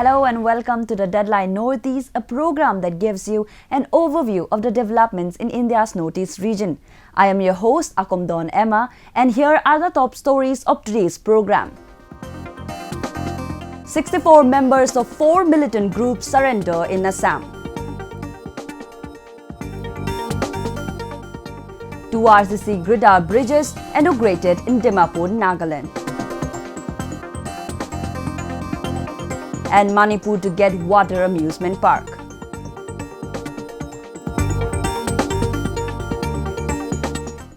Hello and welcome to the Deadline Northeast, a program that gives you an overview of the developments in India's Northeast region. I am your host, Akomdon Emma, and here are the top stories of today's program. 64 members of 4 militant groups surrender in Assam. 2 RCC Girder Bridges inaugurated in Dimapur, Nagaland. And Manipur to get water amusement park.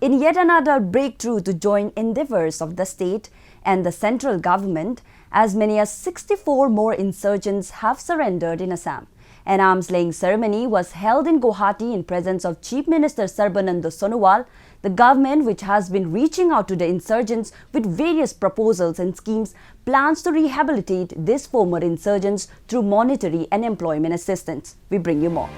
In yet another breakthrough to join endeavours of the state and the central government, as many as 64 more insurgents have surrendered in Assam. An arms-laying ceremony was held in Guwahati in presence of Chief Minister Sarbananda Sonowal. The government, which has been reaching out to the insurgents with various proposals and schemes, plans to rehabilitate these former insurgents through monetary and employment assistance. We bring you more.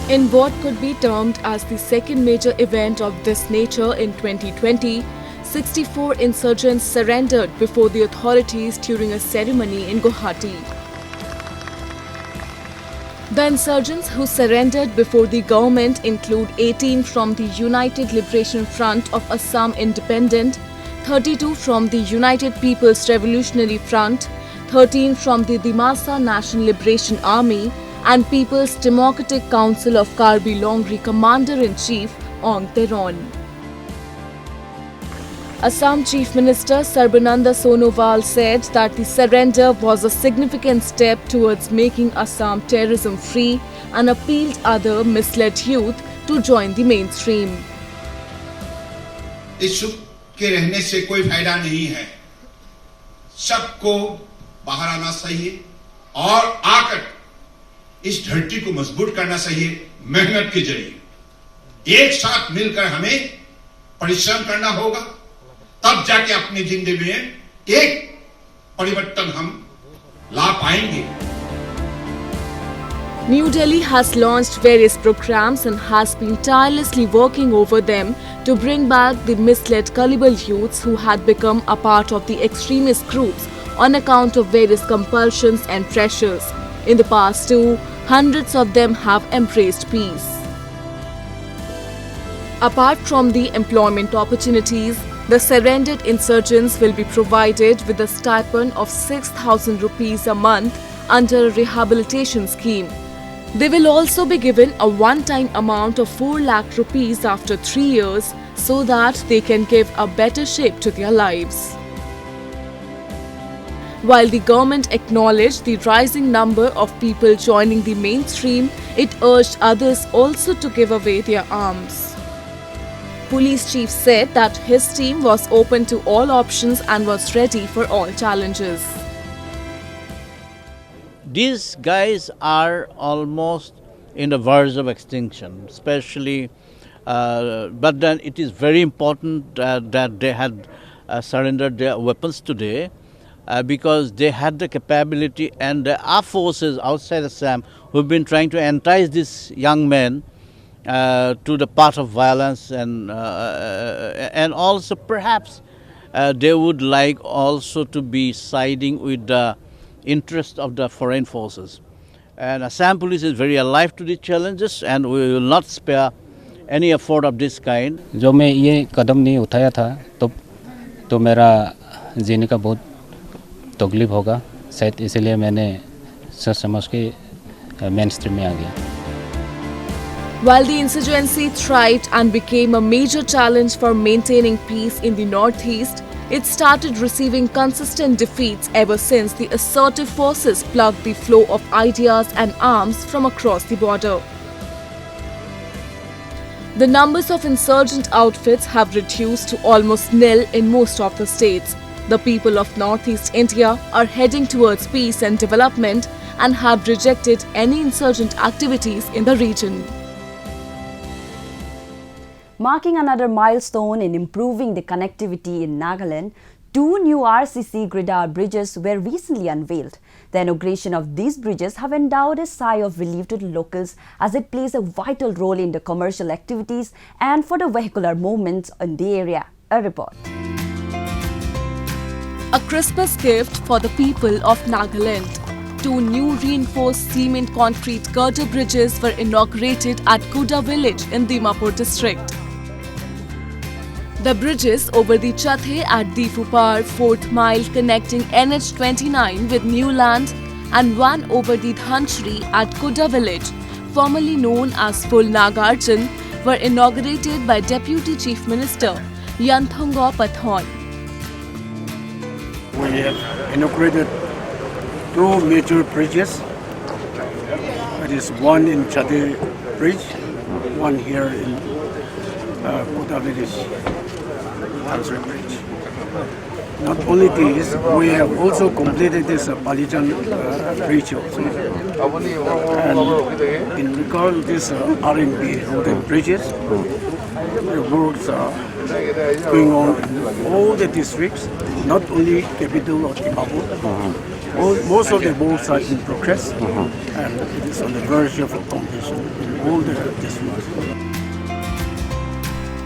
In what could be termed as the second major event of this nature in 2020, 64 insurgents surrendered before the authorities during a ceremony in Guwahati. The insurgents who surrendered before the government include 18 from the United Liberation Front of Assam Independent, 32 from the United People's Revolutionary Front, 13 from the Dimapur National Liberation Army, and People's Democratic Council of Karbi Longri Commander-in-Chief Ong Teron. Assam Chief Minister Sarbananda Sonowal said that the surrender was a significant step towards making Assam terrorism-free and appealed other misled youth to join the mainstream. इस सुख के रहने से कोई फायदा नहीं है। सबको बाहर आना चाहिए और आकर इस धरती को मजबूत करना चाहिए मेहनत के जरिए। एक साथ मिलकर हमें परिश्रम करना होगा, तब जाके अपनी जिंदगी में एक परिवर्तन हम ला पाएंगे। New Delhi has launched various programs and has been tirelessly working over them to bring back the misled gullible youths who had become a part of the extremist groups on account of various compulsions and pressures. In the past too, hundreds of them have embraced peace. Apart from the employment opportunities, the surrendered insurgents will be provided with a stipend of 6,000 rupees a month under a rehabilitation scheme. They will also be given a one-time amount of 4 lakh rupees after 3 years so that they can give a better shape to their lives. While the government acknowledged the rising number of people joining the mainstream, it urged others also to give away their arms. Police chief said that his team was open to all options and was ready for all challenges. These guys are almost in the verge of extinction, especially, but then it is very important that they had surrendered their weapons today because they had the capability, and there are forces outside Assam who have been trying to entice these young men to the path of violence, and also perhaps they would like also to be siding with the interest of the foreign forces. And Assam police is very alive to these challenges, and we will not spare any effort of this kind. जो मैं ये कदम नहीं उठाया था तो मेरा जीने का बहुत तकलीफ होगा, शायद इसलिए मैंने सोच समझ के मेन स्ट्रीम में आ गया. While the insurgency thrived and became a major challenge for maintaining peace in the northeast, it started receiving consistent defeats ever since the assertive forces plugged the flow of ideas and arms from across the border. The numbers of insurgent outfits have reduced to almost nil in most of the states. The people of northeast India are heading towards peace and development and have rejected any insurgent activities in the region. Marking another milestone in improving the connectivity in Nagaland, 2 new RCC Girder Bridges were recently unveiled. The inauguration of these bridges have endowed a sigh of relief to the locals as it plays a vital role in the commercial activities and for the vehicular movements in the area. A report. A Christmas gift for the people of Nagaland. 2 new reinforced cement concrete girder bridges were inaugurated at Girder village in Dimapur district. The bridges over the Chathe at Dimapur 4th mile connecting NH29 with Newland and one over the Dhanchri at Girder village, formerly known as Full Nagarjan, were inaugurated by Deputy Chief Minister Yanthongo Pathon. We have inaugurated 2 major bridges. That is one in Chathe Bridge, one here in Girder village, Dhanchri Bridge. Not only this, we have also completed this Palijan Bridge also. And in regard to this R&B road bridges, the works are going on in all the districts, not only capital of Dimapur. Most of the works are in progress, and it is on the verge of completion in all the districts.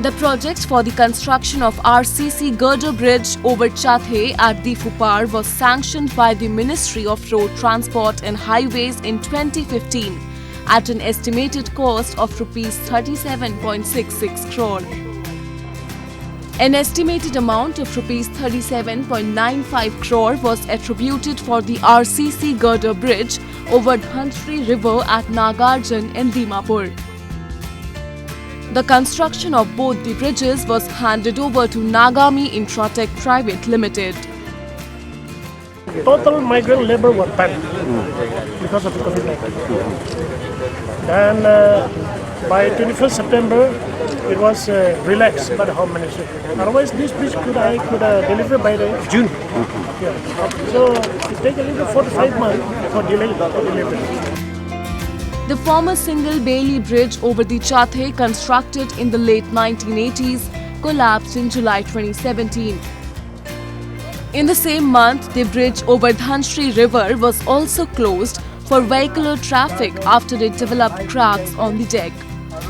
The project for the construction of RCC Girder Bridge over Chathe at Dimapur was sanctioned by the Ministry of Road Transport and Highways in 2015 at an estimated cost of Rs 37.66 crore. An estimated amount of Rs 37.95 crore was attributed for the RCC Girder Bridge over Dhanchri River at Nagarjan in Dimapur. The construction of both the bridges was handed over to Nagami Intratech Private Limited. Total migrant labor was banned because of the COVID-19. Then by 21st September, it was relaxed by the Home Ministry. Otherwise, this bridge could deliver by the June. Yeah. So it takes a little 4 to 5 months for delivery. The former single Bailey Bridge over the Chathe, constructed in the late 1980s, collapsed in July 2017. In the same month, the bridge over Dhanchri River was also closed for vehicular traffic after it developed cracks on the deck.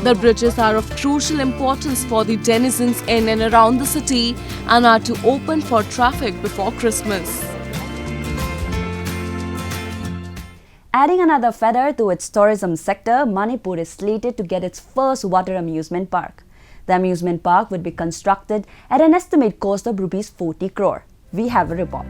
The bridges are of crucial importance for the denizens in and around the city and are to open for traffic before Christmas. Adding another feather to its tourism sector, Manipur is slated to get its first water amusement park. The amusement park would be constructed at an estimated cost of Rs 40 crore. We have a report.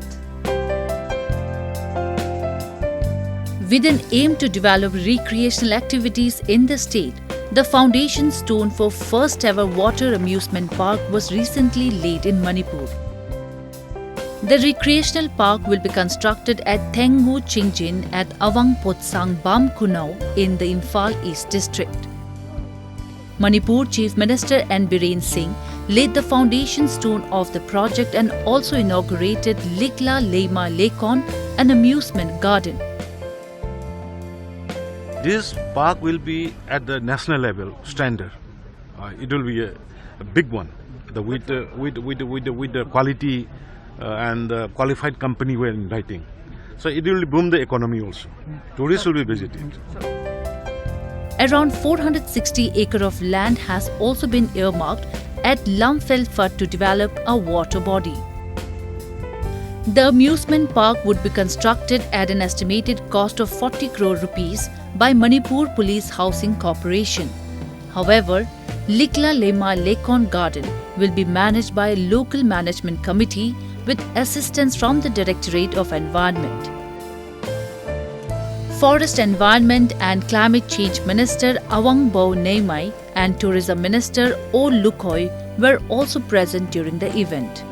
With an aim to develop recreational activities in the state, the foundation stone for first ever water amusement park was recently laid in Manipur. The recreational park will be constructed at Thengu Chingjin at Awang Potsang Bam Kunau in the Imphal East district. Manipur Chief Minister N. Biren Singh laid the foundation stone of the project and also inaugurated Likla Leima Lekon, an amusement garden. This park will be at the national level standard. It will be a big one, with the quality and the qualified company we're inviting. So it will boom the economy also. Tourists will be visiting. Around 460 acres of land has also been earmarked at Lamfelfut to develop a water body. The amusement park would be constructed at an estimated cost of 40 crore rupees by Manipur Police Housing Corporation. However, Likla Lema Lekon Garden will be managed by a local management committee with assistance from the Directorate of Environment. Forest Environment and Climate Change Minister Awang Bo Neimai and Tourism Minister O Lukhoi were also present during the event.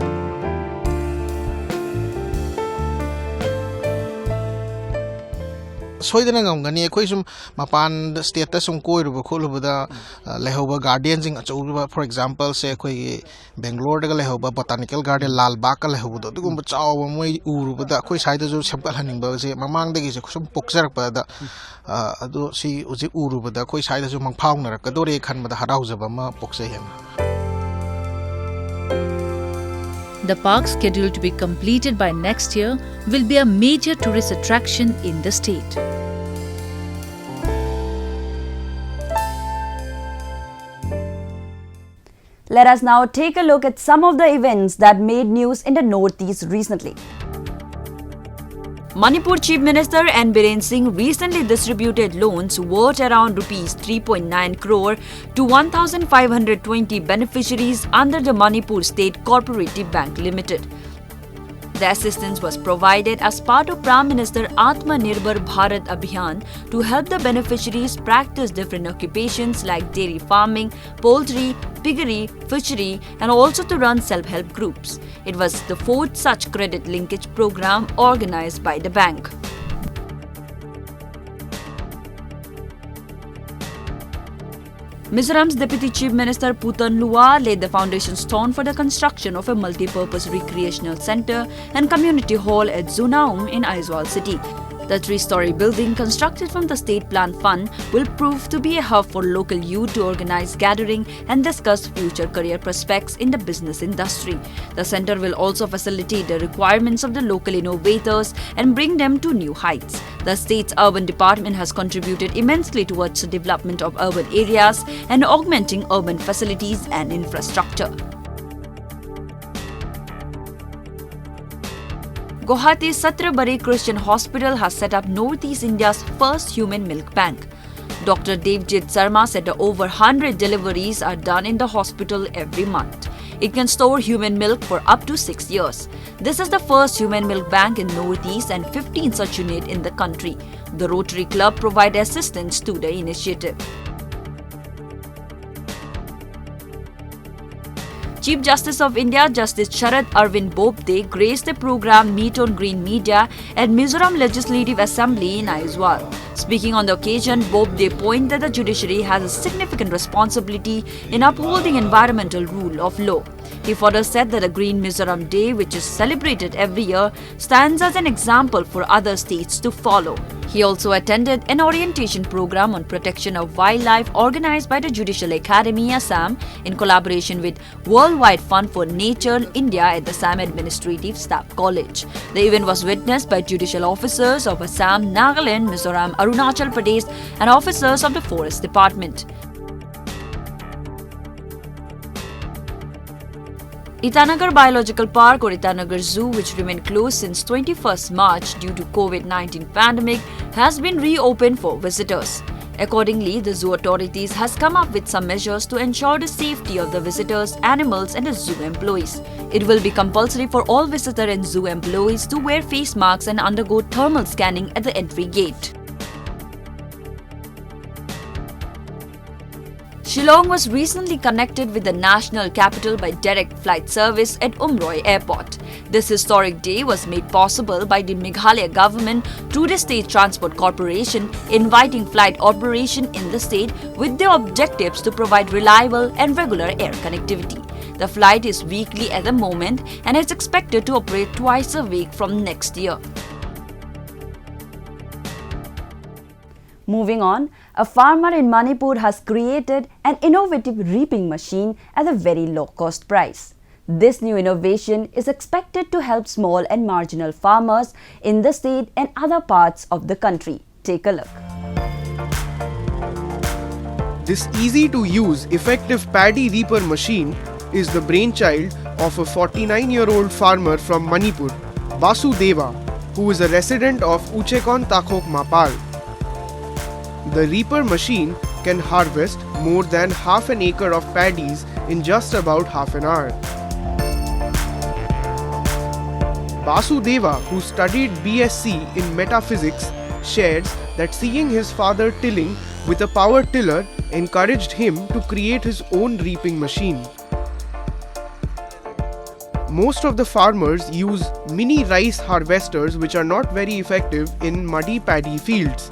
सोइदना गमगनी अखोइ सुम मपान state ता सुम कोइरुब खोलुबदा लेहोबा गार्डन जिंग अचौबा फॉर एग्जांपल से अखोइ बेंगलोर दगा लेहोबा बोटानिकल गार्डन लालबाग का लेहोबदो दुगुम चाव मोइ उरुबदा अखोइ साइड जो सेमकल हनिंगबा से ममांग दगी से सुम पोक्सरकपदा अदो सी उजि उरुबदा अखोइ साइड जो मंगफाउनरकदोरे खनबदा हराउजबा मा पोक्सहेन. The park, scheduled to be completed by next year, will be a major tourist attraction in the state. Let us now take a look at some of the events that made news in the Northeast recently. Manipur Chief Minister N. Biren Singh recently distributed loans worth around Rs 3.9 crore to 1,520 beneficiaries under the Manipur State Cooperative Bank Limited. The assistance was provided as part of Prime Minister Atmanirbhar Bharat Abhiyan to help the beneficiaries practice different occupations like dairy farming, poultry, piggery, fishery, and also to run self-help groups. It was the fourth such credit linkage program organized by the bank. Mizoram's Deputy Chief Minister Putan Lua laid the foundation stone for the construction of a multi-purpose recreational center and community hall at Zunaum in Aizawl city. The three-story building, constructed from the State Plan Fund, will prove to be a hub for local youth to organize gathering and discuss future career prospects in the business industry. The center will also facilitate the requirements of the local innovators and bring them to new heights. The state's urban department has contributed immensely towards the development of urban areas and augmenting urban facilities and infrastructure. Guwahati's Satrabari Christian Hospital has set up Northeast India's first human milk bank. Dr. Devjit Sarma said that over 100 deliveries are done in the hospital every month. It can store human milk for up to 6 years. This is the first human milk bank in Northeast and 15 such units in the country. The Rotary Club provided assistance to the initiative. Chief Justice of India, Justice Sharad Arvind Bobde, graced the program Meet on Green Media at Mizoram Legislative Assembly in Aizawl. Speaking on the occasion, Bobde pointed that the judiciary has a significant responsibility in upholding environmental rule of law. He further said that the Green Mizoram Day, which is celebrated every year, stands as an example for other states to follow. He also attended an orientation program on protection of wildlife organized by the Judicial Academy, Assam, in collaboration with Worldwide Fund for Nature India at the Assam Administrative Staff College. The event was witnessed by judicial officers of Assam, Nagaland, Mizoram, Arunachal Pradesh, and officers of the Forest Department. Itanagar Biological Park or Itanagar Zoo, which remained closed since 21st March due to COVID-19 pandemic, has been reopened for visitors. Accordingly, the zoo authorities has come up with some measures to ensure the safety of the visitors, animals and the zoo employees. It will be compulsory for all visitor and zoo employees to wear face masks and undergo thermal scanning at the entry gate. Shillong was recently connected with the national capital by direct flight service at Umroi Airport. This historic day was made possible by the Meghalaya government through the State Transport Corporation, inviting flight operation in the state with the objectives to provide reliable and regular air connectivity. The flight is weekly at the moment and is expected to operate twice a week from next year. Moving on, a farmer in Manipur has created an innovative reaping machine at a very low-cost price. This new innovation is expected to help small and marginal farmers in the state and other parts of the country. Take a look. This easy-to-use, effective paddy reaper machine is the brainchild of a 49-year-old farmer from Manipur, Basudeva, who is a resident of Uchekon Takhok Mapal. The reaper machine can harvest more than half an acre of paddies in just about half an hour. Basudeva, who studied BSc in metaphysics, shares that seeing his father tilling with a power tiller encouraged him to create his own reaping machine. Most of the farmers use mini rice harvesters which are not very effective in muddy paddy fields.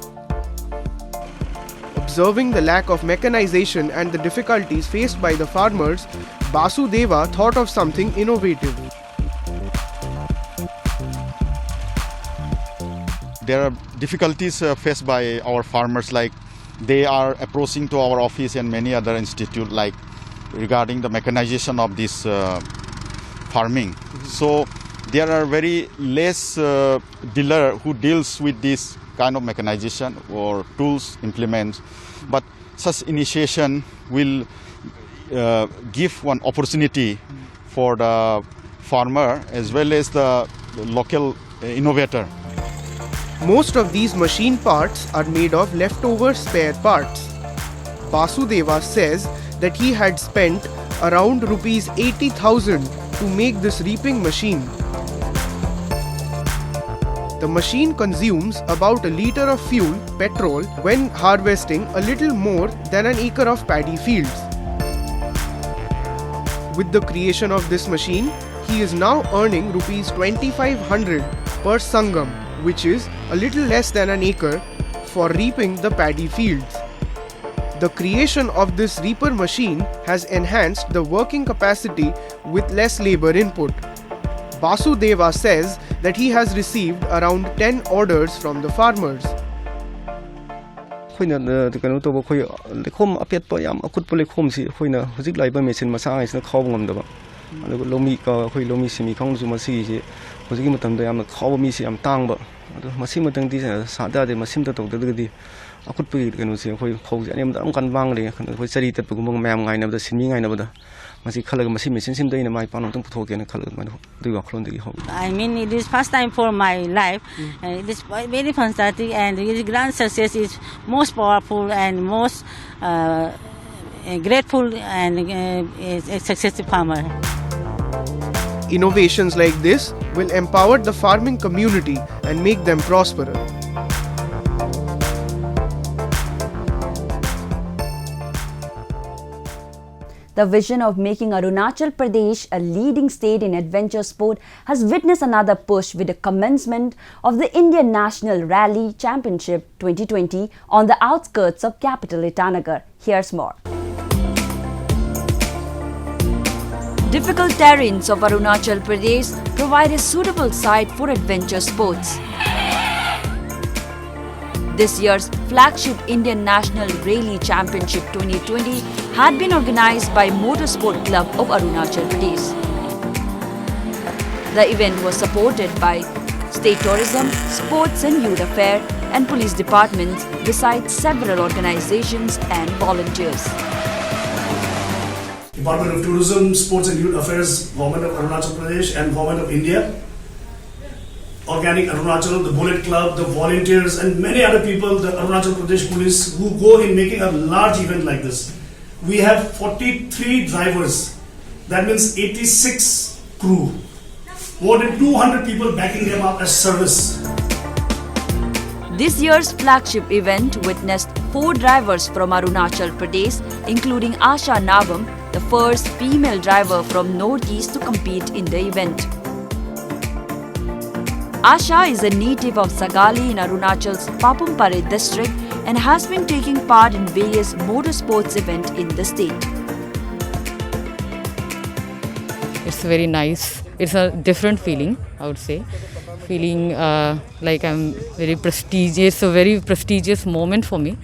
Observing the lack of mechanization and the difficulties faced by the farmers, Basudeva thought of something innovative. There are difficulties faced by our farmers, like they are approaching to our office and many other institutes like regarding the mechanization of this farming. So there are very less dealer who deals with this kind of mechanization or tools, implements, but such initiation will give one opportunity for the farmer as well as the local innovator. Most of these machine parts are made of leftover spare parts. Vasudeva says that he had spent around rupees 80,000 to make this reaping machine. The machine consumes about a liter of fuel, petrol, when harvesting a little more than an acre of paddy fields. With the creation of this machine, he is now earning rupees 2,500 per sangam, which is a little less than an acre, for reaping the paddy fields. The creation of this reaper machine has enhanced the working capacity with less labor input. Vasudeva says that he has received around 10 orders from the farmers. I mean, it is first time for my life. It is very fantastic, and this grand success is most powerful and most grateful and a successful farmer. Innovations like this will empower the farming community and make them prosperous. The vision of making Arunachal Pradesh a leading state in adventure sport has witnessed another push with the commencement of the Indian National Rally Championship 2020 on the outskirts of capital Itanagar. Here's more. Difficult terrains of Arunachal Pradesh provide a suitable site for adventure sports. This year's flagship Indian National Rally Championship 2020 had been organized by Motorsport Club of Arunachal Pradesh. The event was supported by State Tourism, Sports and Youth Affairs and Police Departments, besides several organizations and volunteers. Department of Tourism, Sports and Youth Affairs, Government of Arunachal Pradesh and Government of India, Organic Arunachal, the Bullet Club, the volunteers and many other people, the Arunachal Pradesh Police, who go in making a large event like this. We have 43 drivers, that means 86 crew, more than 200 people backing them up as service. This year's flagship event witnessed 4 drivers from Arunachal Pradesh, including Asha Navam, the first female driver from Northeast to compete in the event. Asha is a native of Sagali in Arunachal's Papumpare district and has been taking part in various motorsports events in the state. It's very nice. It's a different feeling, I would say. Feeling like I'm very prestigious, a very prestigious moment for me,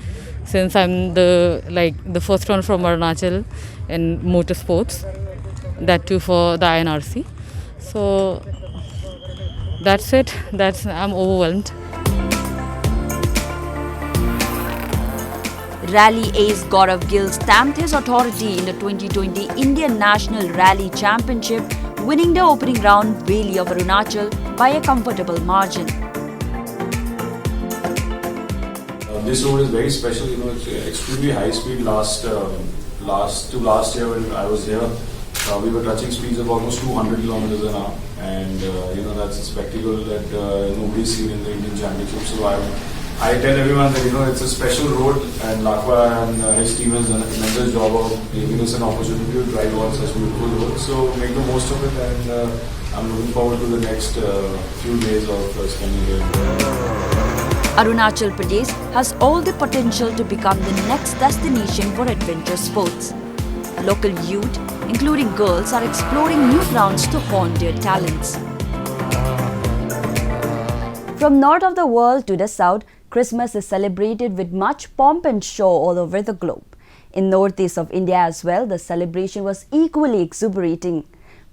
since I'm the first one from Arunachal in motorsports, that too for the INRC. So that's it. I'm overwhelmed. Rally ace Gaurav Gill stamped his authority in the 2020 Indian National Rally Championship, winning the opening round Valley of Arunachal by a comfortable margin. This road is very special. It's extremely high speed. Last year when I was here, we were touching speeds of almost 200 kilometers an hour, and that's a spectacle that nobody's seen in the Indian Championship. So I tell everyone that it's a special road, and Lakwa and his team has done a tremendous job of giving us an opportunity to drive on such beautiful roads. So make the most of it, and I'm looking forward to the next few days of spending here. Arunachal Pradesh has all the potential to become the next destination for adventure sports. Local youth, including girls, are exploring new grounds to hone their talents. From north of the world to the south, Christmas is celebrated with much pomp and show all over the globe. In northeast of India as well, the celebration was equally exuberating.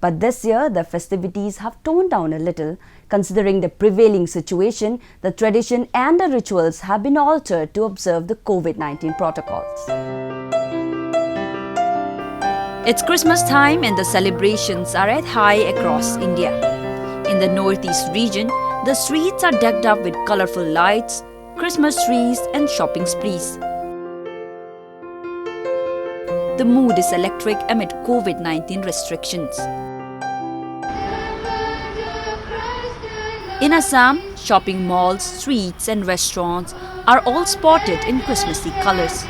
But this year, the festivities have toned down a little. Considering the prevailing situation, the tradition and the rituals have been altered to observe the COVID-19 protocols. It's Christmas time and the celebrations are at high across India. In the northeast region, the streets are decked up with colorful lights, Christmas trees and shopping sprees. The mood is electric amid COVID-19 restrictions. In Assam, shopping malls, streets and restaurants are all spotted in Christmassy colors.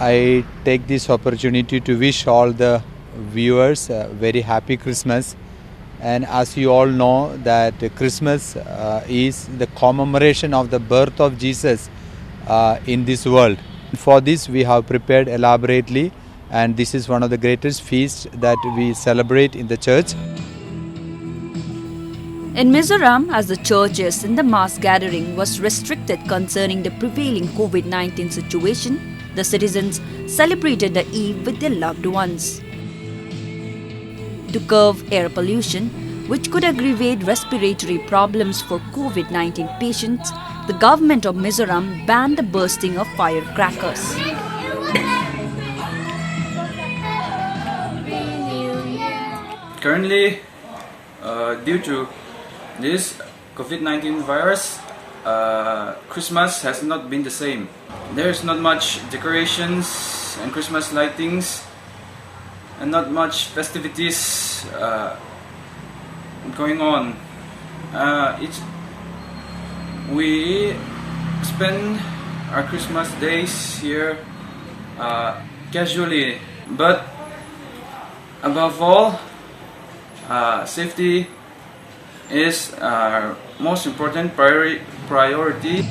I take this opportunity to wish all the viewers a very happy Christmas. And as you all know that Christmas is the commemoration of the birth of Jesus in this world. For this we have prepared elaborately, and this is one of the greatest feasts that we celebrate in the church. In Mizoram, as the churches and the mass gathering was restricted concerning the prevailing COVID-19 situation, the citizens celebrated the Eve with their loved ones. To curb air pollution, which could aggravate respiratory problems for COVID-19 patients, the government of Mizoram banned the bursting of firecrackers. Currently, due to this COVID-19 virus, Christmas has not been the same. There is not much decorations and Christmas lightings and not much festivities going on. We spend our Christmas days here casually, but above all, safety is our most important priority.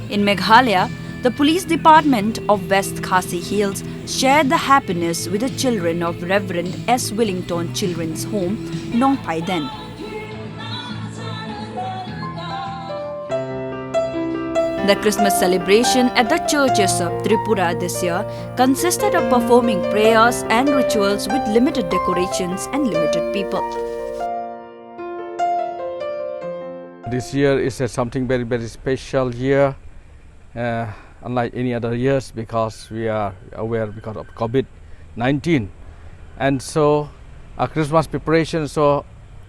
In Meghalaya, the police department of West Khasi Hills shared the happiness with the children of Reverend S. Willington Children's Home, Nongpai Den. The Christmas celebration at the churches of Tripura this year consisted of performing prayers and rituals with limited decorations and limited people. This year is something very, very special year, unlike any other years, because we are aware because of COVID-19. And so our Christmas preparation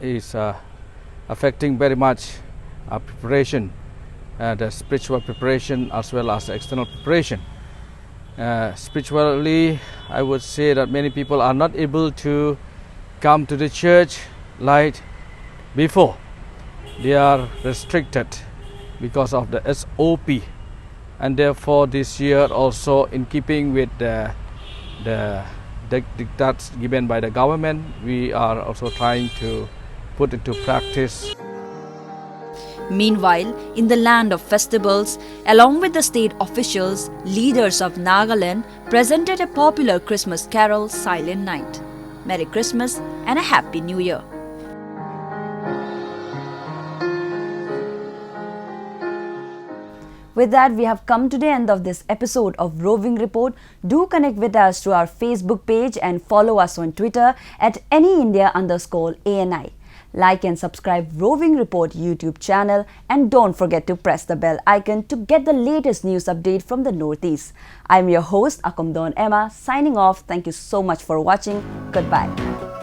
is affecting very much our preparation, the spiritual preparation as well as external preparation. Spiritually, I would say that many people are not able to come to the church like before. They are restricted because of the SOP, and therefore this year also, in keeping with the dictats given by the government, we are also trying to put into practice. Meanwhile, in the land of festivals, along with the state officials, leaders of Nagaland presented a popular Christmas carol, Silent Night. Merry Christmas and a Happy New Year. With that, we have come to the end of this episode of Roving Report. Do connect with us through our Facebook page and follow us on Twitter at anyindia_ANI. Like and subscribe Roving Report YouTube channel, and don't forget to press the bell icon to get the latest news update from the Northeast. I'm your host Akomdon Emma, signing off. Thank you so much for watching. Goodbye.